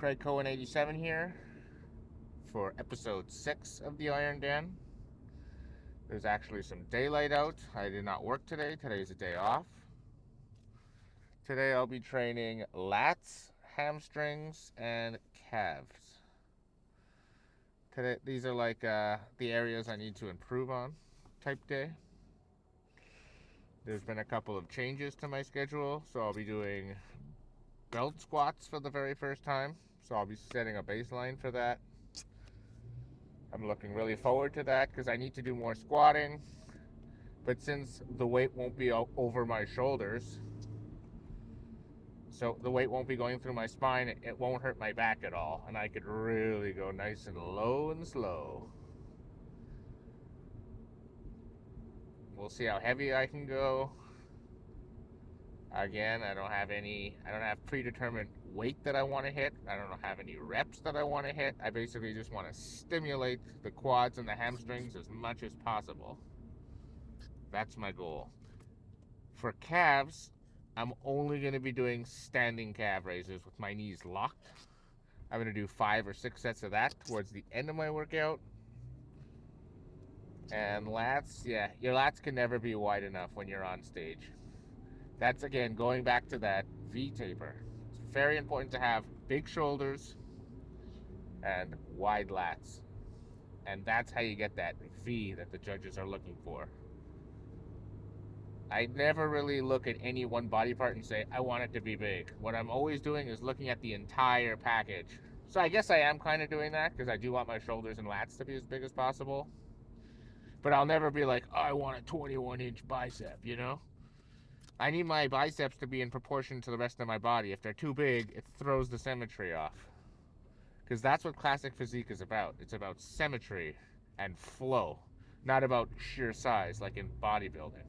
Craig Cohen 87 here for episode 6 of the Iron Den. There's actually some daylight out. I did not work today. Today's a day off. Today I'll be training lats, hamstrings, and calves. Today, these are like the areas I need to improve on type day. There's been a couple of changes to my schedule, so I'll be doing belt squats for the very first time. So I'll be setting a baseline for that. I'm looking really forward to that because I need to do more squatting. But since the weight won't be over my shoulders, so the weight won't be going through my spine, it won't hurt my back at all. And I could really go nice and low and slow. We'll see how heavy I can go. Again, I don't have predetermined weight that I want to hit. I don't have any reps that I want to hit. I basically just want to stimulate the quads and the hamstrings as much as possible. That's my goal. For calves, I'm only going to be doing standing calf raises with my knees locked. I'm going to do 5 or 6 sets of that towards the end of my workout. And lats, yeah, your lats can never be wide enough when you're on stage. That's, again, going back to that V taper. It's very important to have big shoulders and wide lats. And that's how you get that V that the judges are looking for. I never really look at any one body part and say, I want it to be big. What I'm always doing is looking at the entire package. So I guess I am kind of doing that because I do want my shoulders and lats to be as big as possible. But I'll never be like, oh, I want a 21-inch bicep, you know? I need my biceps to be in proportion to the rest of my body. If they're too big, it throws the symmetry off. Because that's what Classic Physique is about. It's about symmetry and flow, not about sheer size like in bodybuilding.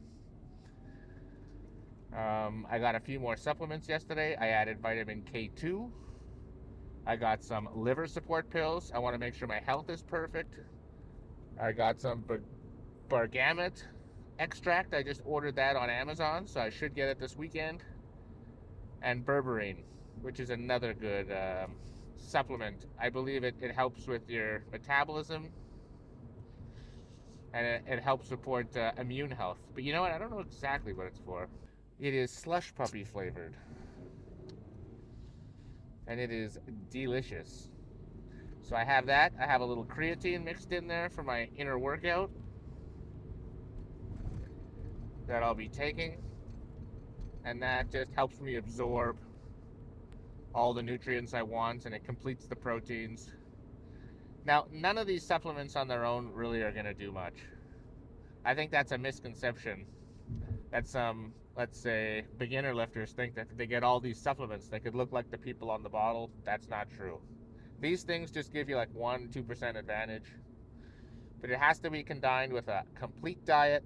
I got a few more supplements yesterday. I added vitamin K2. I got some liver support pills. I want to make sure my health is perfect. I got some bergamot extract. I just ordered that on Amazon, so I should get it this weekend. And berberine, which is another good supplement. I believe it helps with your metabolism, and it helps support immune health. But you know what? I don't know exactly what it's for. It is slush puppy flavored, and it is delicious. So I have that. I have a little creatine mixed in there for my inner workout that I'll be taking, and that just helps me absorb all the nutrients I want, and it completes the proteins. Now, none of these supplements on their own really are going to do much. I think that's a misconception that some, let's say, beginner lifters think that if they get all these supplements, they could look like the people on the bottle. That's not true. These things just give you like 1-2% advantage, but it has to be combined with a complete diet.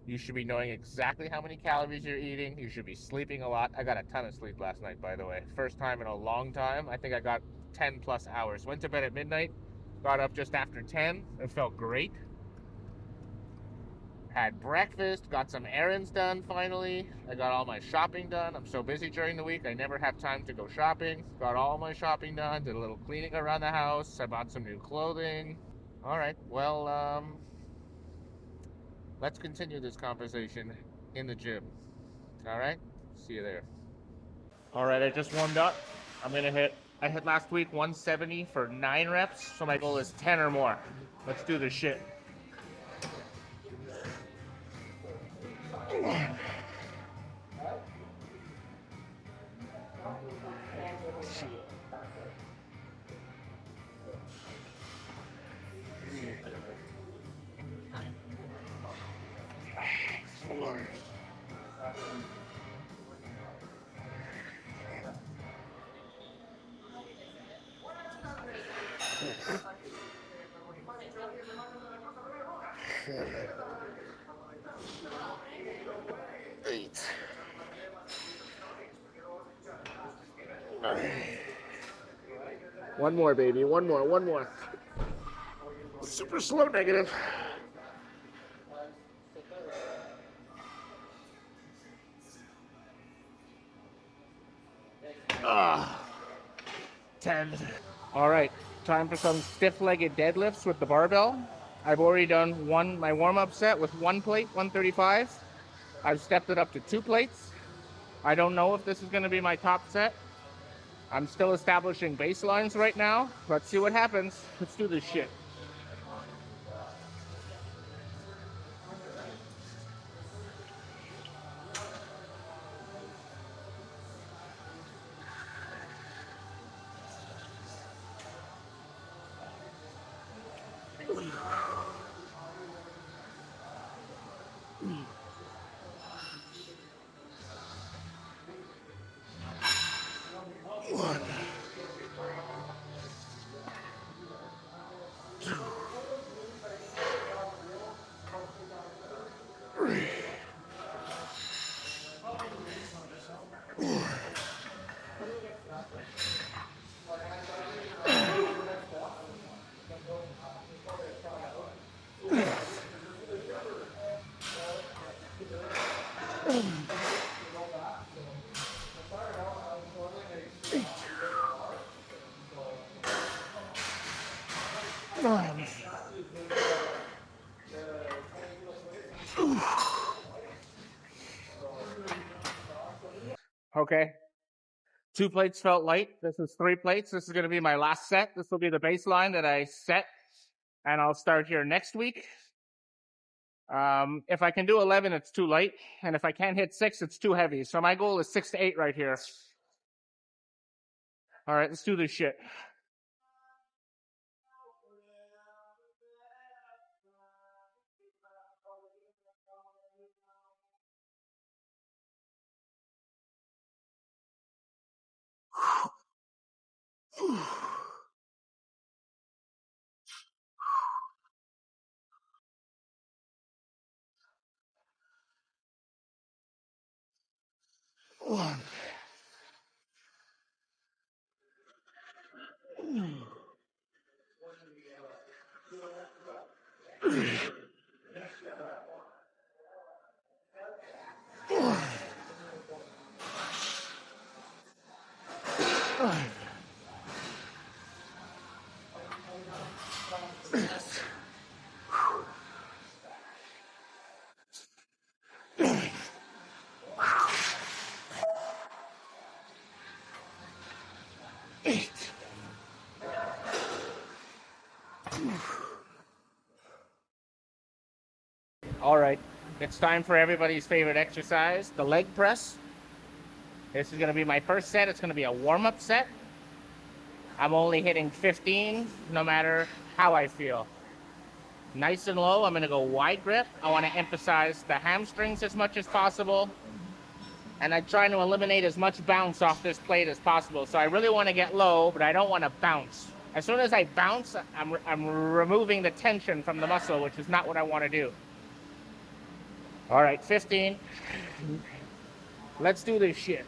You should be knowing exactly how many calories you're eating. You should be sleeping a lot. I got a ton of sleep last night, by the way. First time in a long time. I think I got 10 plus hours. Went to bed at midnight, got up just after 10. It felt great. Had breakfast, got some errands done finally. I got all my shopping done. I'm so busy during the week, I never have time to go shopping. Got all my shopping done, did a little cleaning around the house. I bought some new clothing. All right, well, let's continue this conversation in the gym. All right, see you there. All right, I just warmed up. I hit last week 170 for 9 reps, so my goal is 10 or more. Let's do this shit. Eight. One more, baby. One more. Super slow negative. 10. All right, time for some stiff-legged deadlifts with the barbell. I've already done my warm-up set with 1 plate, 135. I've stepped it up to 2 plates. I don't know if this is going to be my top set. I'm still establishing baselines right now. Let's see what happens. Let's do this shit. Okay. 2 plates felt light. This is 3 plates. This is going to be my last set. This will be the baseline that I set, and I'll start here next week. If I can do 11, it's too light, and if I can't hit 6, it's too heavy. So my goal is 6 to 8 right here. All right, let's do this shit. All right, it's time for everybody's favorite exercise, the leg press. This is going to be my first set. It's going to be a warm-up set. I'm only hitting 15 no matter how I feel. Nice and low, I'm going to go wide grip. I want to emphasize the hamstrings as much as possible. And I'm trying to eliminate as much bounce off this plate as possible. So I really want to get low, but I don't want to bounce. As soon as I bounce, I'm removing the tension from the muscle, which is not what I want to do. All right, 15. Let's do this shit.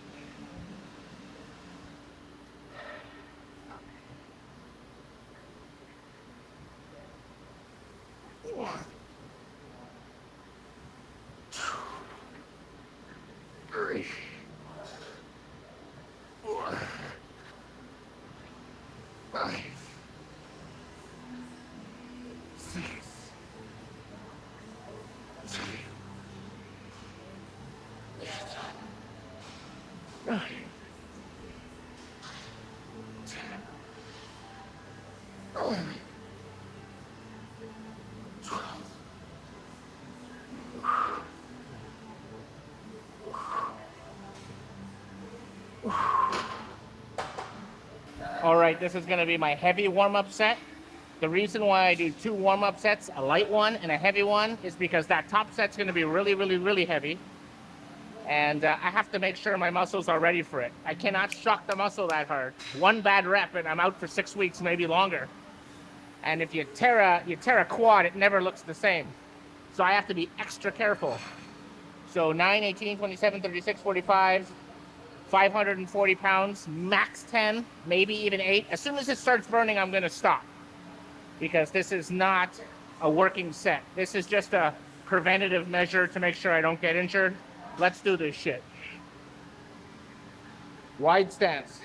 All right, this is going to be my heavy warm-up set. The reason why I do 2 warm-up sets, a light one and a heavy one, is because that top set's going to be really, really, really heavy. And I have to make sure my muscles are ready for it. I cannot shock the muscle that hard. 1 bad rep and I'm out for 6 weeks, maybe longer. And if you tear a quad, it never looks the same. So I have to be extra careful. So 9, 18, 27, 36, 45, 540 pounds, max 10, maybe even 8. As soon as it starts burning, I'm gonna stop. Because this is not a working set. This is just a preventative measure to make sure I don't get injured. Let's do this shit. Wide stance.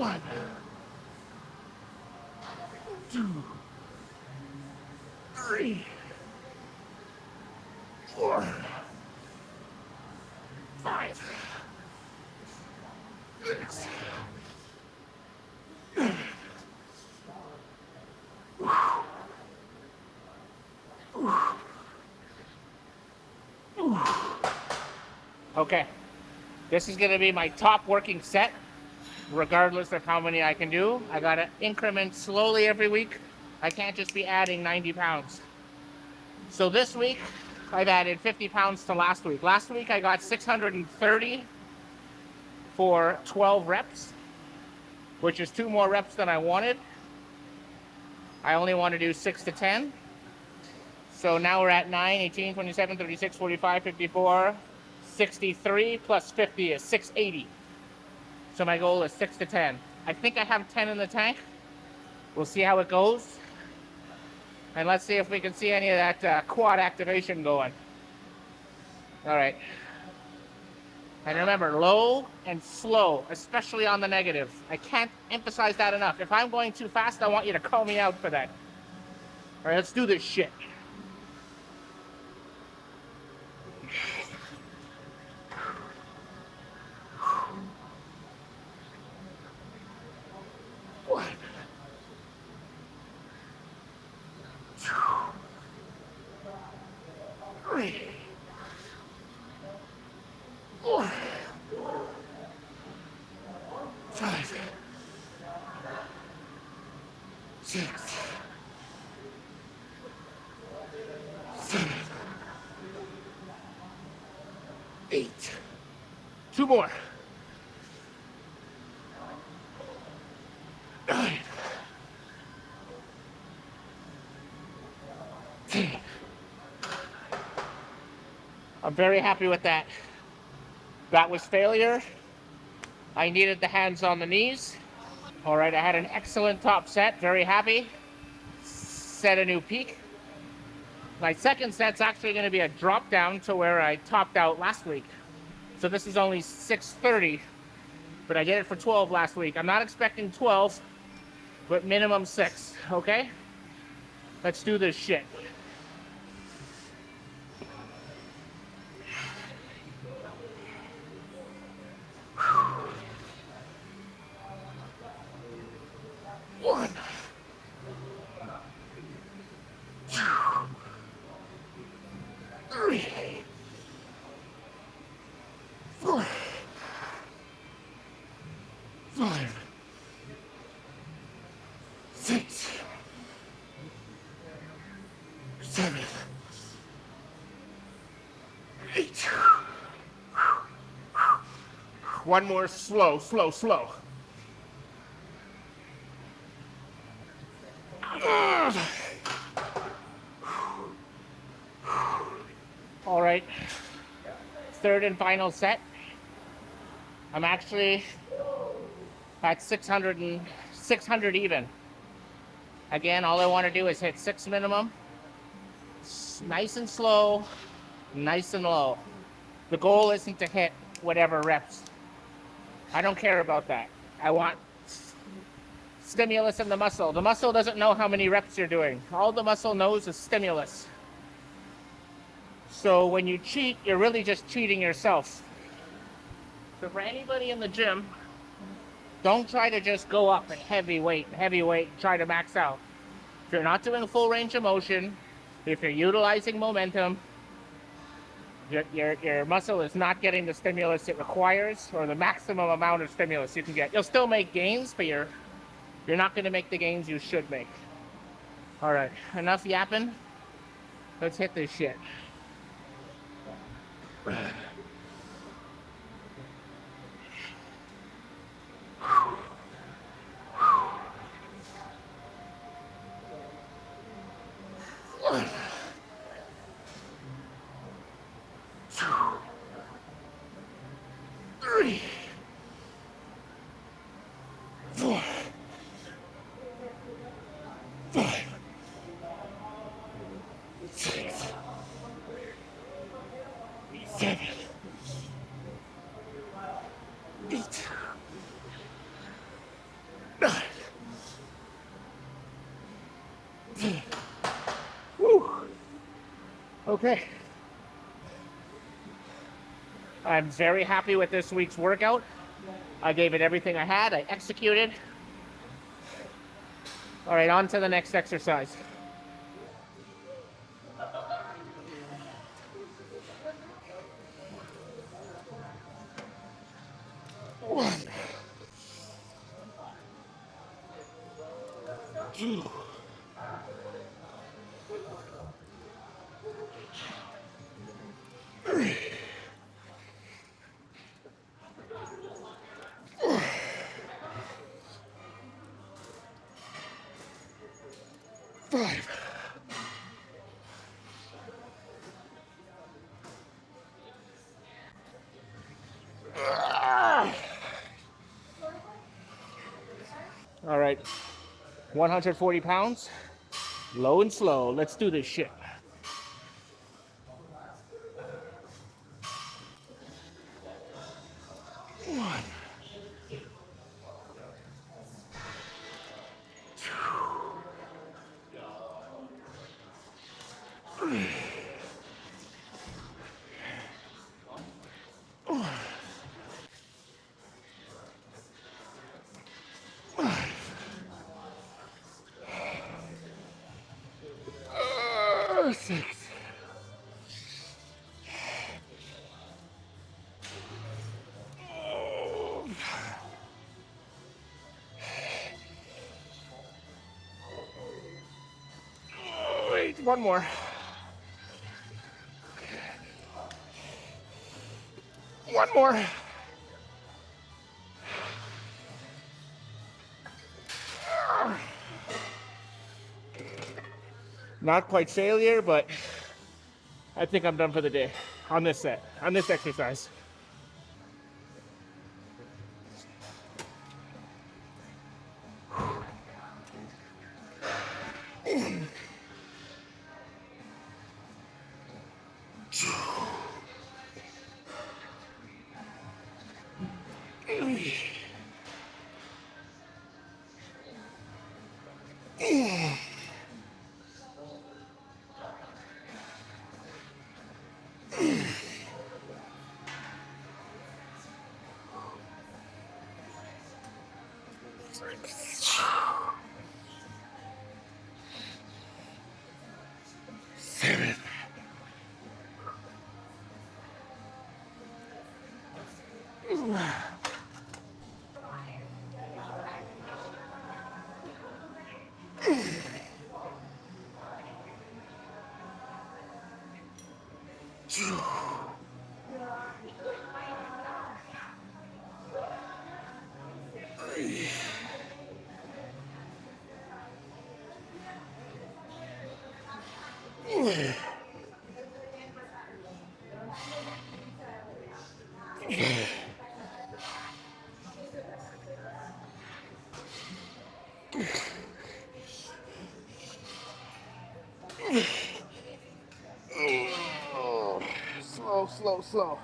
1, 2, 3, 4, 5, 6. Okay, this is going to be my top working set, regardless of how many I can do. I got to increment slowly every week. I can't just be adding 90 pounds. So this week, I've added 50 pounds to last week. Last week, I got 630 for 12 reps, which is 2 more reps than I wanted. I only want to do 6 to 10. So now we're at 9, 18, 27, 36, 45, 54, 63 plus 50 is 680. So my goal is 6 to 10. I think I have 10 in the tank. We'll see how it goes. And let's see if we can see any of that quad activation going. All right. And remember, low and slow, especially on the negative. I can't emphasize that enough. If I'm going too fast, I want you to call me out for that. All right, let's do this shit. One, 2, 3, 4, 5, 6, 7, 8. 2 more. 9, 10. I'm very happy with that. That was failure. I needed the hands on the knees. All right, I had an excellent top set. Very happy. Set a new peak. My second set's actually going to be a drop down to where I topped out last week. So this is only 630, but I did it for 12 last week. I'm not expecting 12, but minimum 6, okay? Let's do this shit. One, 2, 3, 4, 5, 6, 7, 8. One more slow, slow, slow. All right, third and final set. I'm actually at 600 even. Again, all I want to do is hit 6 minimum. Nice and slow, nice and low. The goal isn't to hit whatever reps. I don't care about that. I want stimulus in the muscle. The muscle doesn't know how many reps you're doing. All the muscle knows is stimulus. So when you cheat, you're really just cheating yourself. So for anybody in the gym, don't try to just go up at heavy weight, try to max out. If you're not doing full range of motion, if you're utilizing momentum, your muscle is not getting the stimulus it requires, or the maximum amount of stimulus you can get. You'll still make gains, but you're not going to make the gains you should make. All right, enough yapping. Let's hit this shit. One, 2, 3, 4, 5, 6, 7. Okay. I'm very happy with this week's workout. I gave it everything I had. I executed. All right, on to the next exercise. One. 2. 3. 4. 5. All right, 140 pounds, low and slow. Let's do this shit. 1. 2. 3. 4. 5. 6. 8. One more. 1 more. Not quite failure, but I think I'm done for the day on this set, on this exercise. Seven. 2. 3. 4. 5. Slow, slow.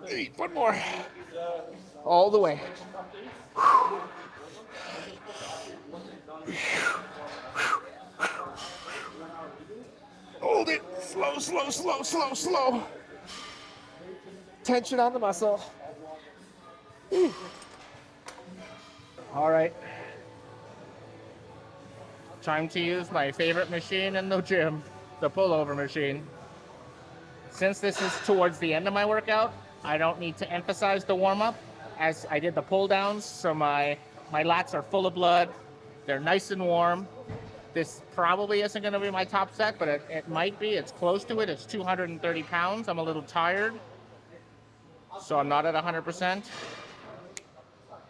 Eight. One more. All the way. Hold it. Slow, slow, slow, slow, slow. Tension on the muscle. All right. Time to use my favorite machine in the gym, the pullover machine. Since this is towards the end of my workout, I don't need to emphasize the warm-up as I did the pull downs, so my lats are full of blood. They're nice and warm. This probably isn't going to be my top set, but it might be. It's close to it. It's 230 pounds. I'm a little tired. So I'm not at 100%.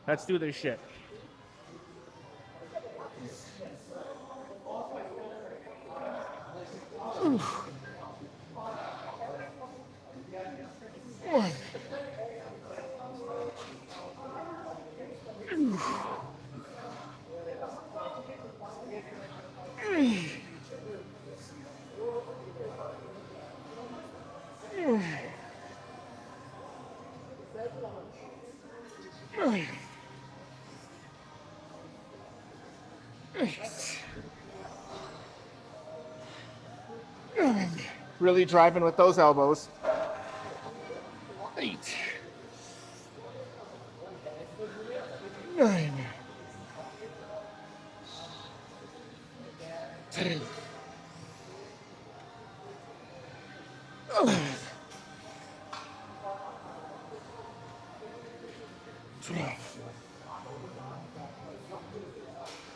Let's do this shit. Really driving with those elbows. 8, 9, 10, 11, 12,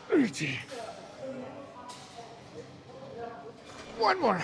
13. One more.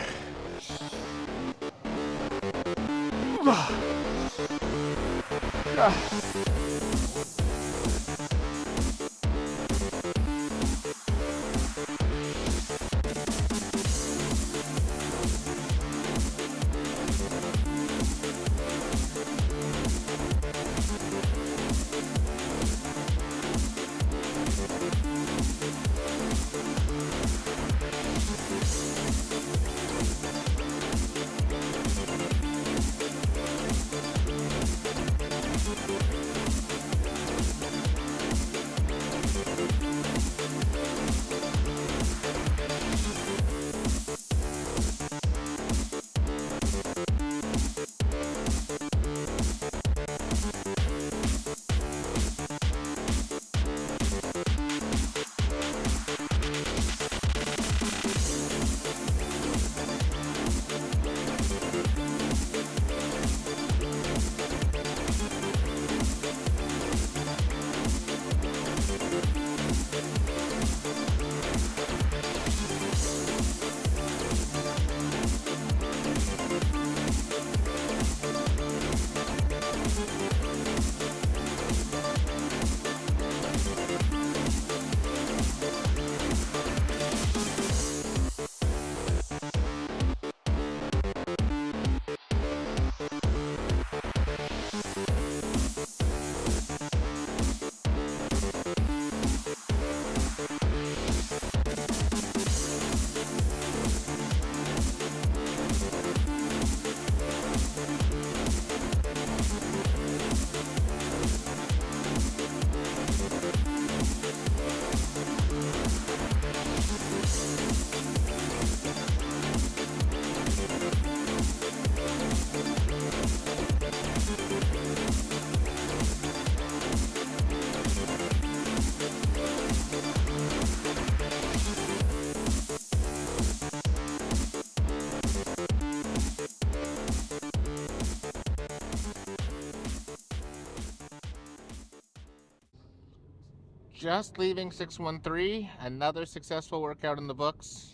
Just leaving 613, another successful workout in the books.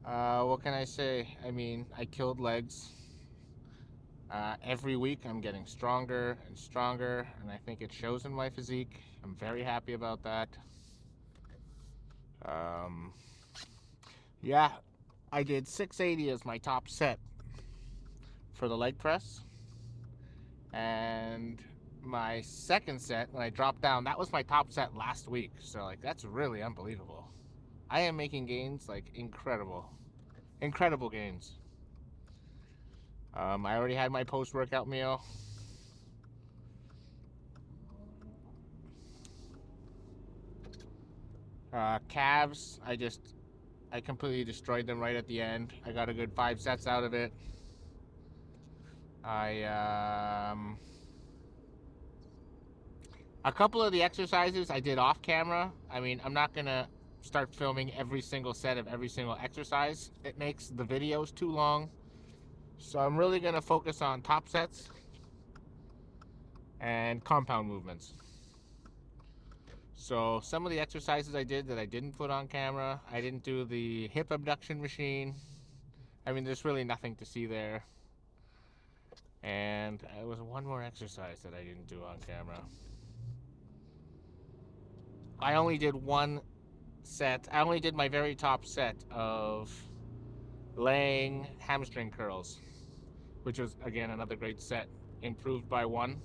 What can I say? I mean, I killed legs. Every week I'm getting stronger and stronger, and I think it shows in my physique. I'm very happy about that. Um, yeah, I did 680 as my top set for the leg press, and my second set, when I dropped down, that was my top set last week. So like, that's really unbelievable. I am making gains, like, incredible gains. I already had my post-workout meal. Calves, I completely destroyed them right at the end. I got a good 5 sets out of it. A couple of the exercises I did off camera. I mean, I'm not gonna start filming every single set of every single exercise. It makes the videos too long. So I'm really gonna focus on top sets and compound movements. So some of the exercises I did that I didn't put on camera, I didn't do the hip abduction machine. I mean, there's really nothing to see there. And there was one more exercise that I didn't do on camera. I only did one set. I only did my very top set of laying hamstring curls, which was, again, another great set. Improved by one.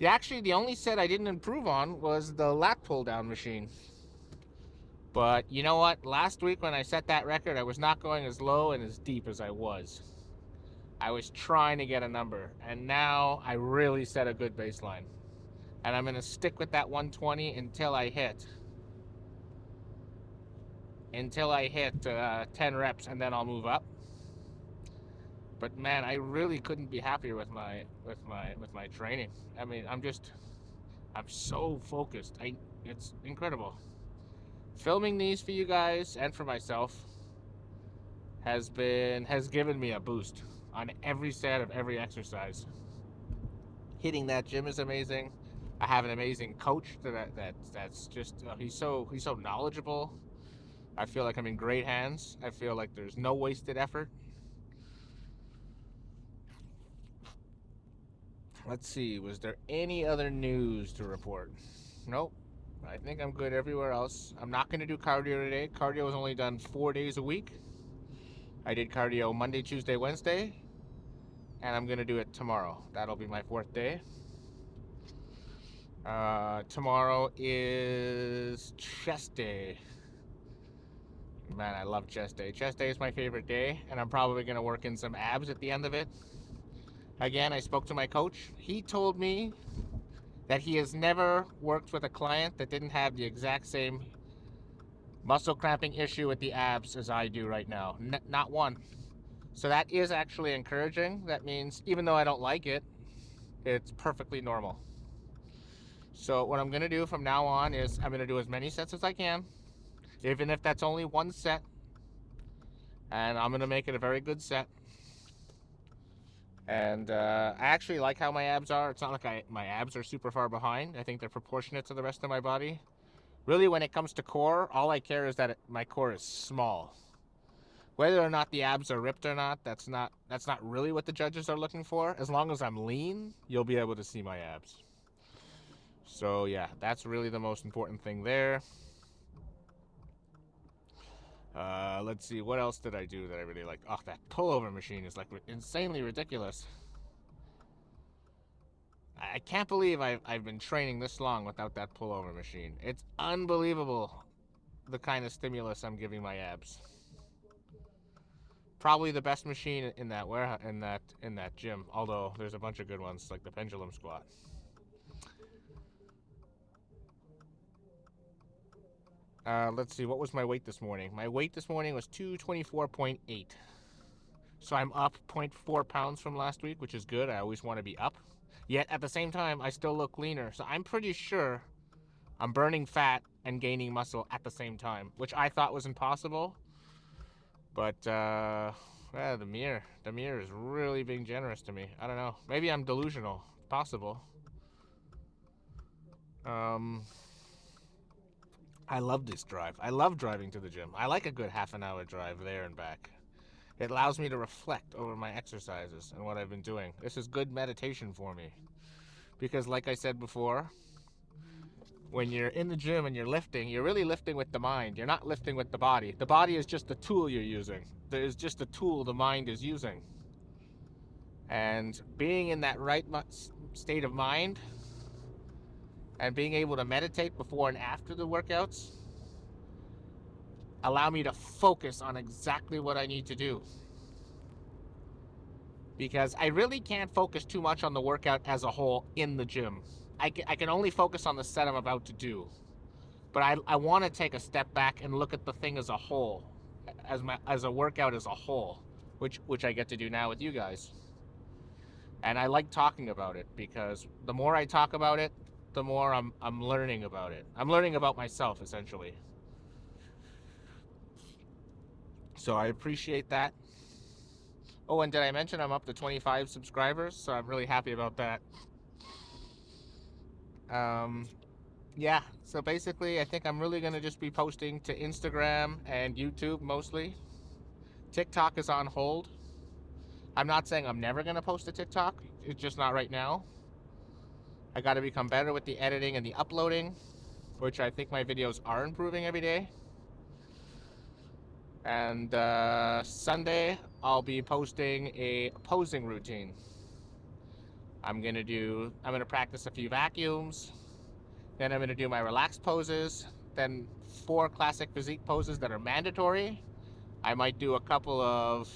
Actually, the only set I didn't improve on was the lat pull down machine. But you know what? Last week when I set that record, I was not going as low and as deep as I was. I was trying to get a number, and now I really set a good baseline. And I'm going to stick with that 120 until I hit 10 reps, and then I'll move up. But man, I really couldn't be happier with my training. I mean, I'm so focused. It's incredible. Filming these for you guys and for myself has given me a boost on every set of every exercise. Hitting that gym is amazing. I have an amazing coach that's just he's so knowledgeable. I feel like I'm in great hands. I feel like there's no wasted effort. Let's see, was there any other news to report? Nope. I think I'm good everywhere else. I'm not going to do cardio today. Cardio is only done 4 days a week. I did cardio Monday, Tuesday, Wednesday, and I'm going to do it tomorrow. That'll be my 4th day. Tomorrow is chest day. Man, I love chest day. Chest day is my favorite day, and I'm probably going to work in some abs at the end of it. Again, I spoke to my coach. He told me that he has never worked with a client that didn't have the exact same muscle cramping issue with the abs as I do right now. Not one. So that is actually encouraging. That means even though I don't like it, it's perfectly normal. So what I'm going to do from now on is I'm going to do as many sets as I can, even if that's only one set. And I'm going to make it a very good set. And I actually like how my abs are. It's not like my abs are super far behind. I think they're proportionate to the rest of my body. Really, when it comes to core, all I care is that my core is small. Whether or not the abs are ripped or not, that's not really what the judges are looking for. As long as I'm lean, you'll be able to see my abs. So yeah, that's really the most important thing there. Let's see, what else did I do that I really like? Oh, that pullover machine is like insanely ridiculous. I can't believe I've been training this long without that pullover machine. It's unbelievable the kind of stimulus I'm giving my abs. Probably the best machine in that warehouse, in that gym. Although there's a bunch of good ones like the pendulum squat. Let's see, what was my weight this morning? My weight this morning was 224.8. So I'm up 0.4 pounds from last week, which is good. I always want to be up. Yet at the same time, I still look leaner. So I'm pretty sure I'm burning fat and gaining muscle at the same time, which I thought was impossible. But the mirror is really being generous to me. I don't know. Maybe I'm delusional. Possible. I love this drive. I love driving to the gym. I like a good half an hour drive there and back. It allows me to reflect over my exercises and what I've been doing. This is good meditation for me. Because like I said before, when you're in the gym and you're lifting, you're really lifting with the mind. You're not lifting with the body. The body is just a tool you're using. There's just a tool the mind is using. And being in that right state of mind and being able to meditate before and after the workouts allow me to focus on exactly what I need to do. Because I really can't focus too much on the workout as a whole in the gym. I can only focus on the set I'm about to do. But I want to take a step back and look at the thing as a whole, as a workout as a whole, which I get to do now with you guys. And I like talking about it because the more I talk about it, the more I'm learning about it. I'm learning about myself, essentially. So I appreciate that. Oh, and did I mention I'm up to 25 subscribers? So I'm really happy about that. Yeah, so basically I think I'm really going to just be posting to Instagram and YouTube mostly. TikTok is on hold. I'm not saying I'm never going to post to TikTok, It's just not right now. I got to become better with the editing and the uploading, which I think my videos are improving every day. And Sunday, I'll be posting a posing routine. I'm gonna practice a few vacuums. Then I'm gonna do my relaxed poses. Then 4 classic physique poses that are mandatory. I might do a couple of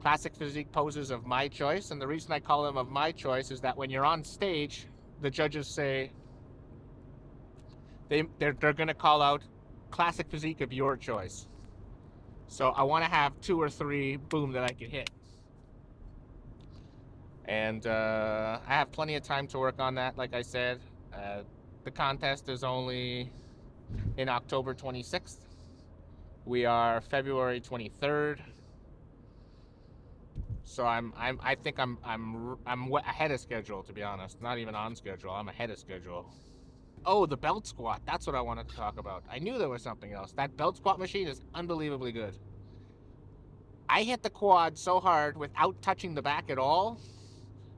classic physique poses of my choice. And the reason I call them of my choice is that when you're on stage, the judges say they're gonna call out classic physique of your choice. So I want to have 2 or 3, boom, that I can hit. And I have plenty of time to work on that, like I said. The contest is only in October 26th. We are February 23rd. So I think I'm ahead of schedule, to be honest. Not even on schedule. I'm ahead of schedule. Oh, the belt squat. That's what I wanted to talk about. I knew there was something else. That belt squat machine is unbelievably good. I hit the quad so hard without touching the back at all.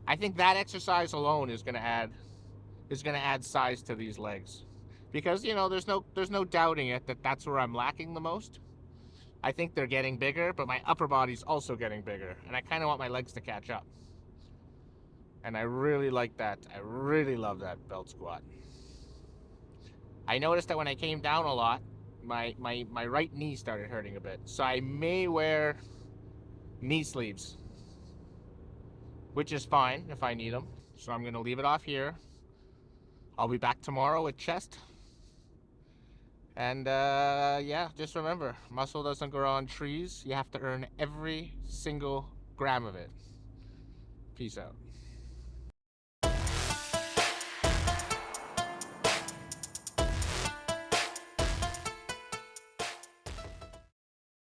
I think that exercise alone is going to add size to these legs, because there's no doubting it that that's where I'm lacking the most. I think they're getting bigger, but my upper body's also getting bigger, and I kind of want my legs to catch up. And I really like that. I really love that belt squat. I noticed that when I came down a lot, my right knee started hurting a bit, so I may wear knee sleeves, which is fine if I need them. So I'm going to leave it off here. I'll be back tomorrow with chest. And yeah, just remember, muscle doesn't grow on trees. You have to earn every single gram of it. Peace out.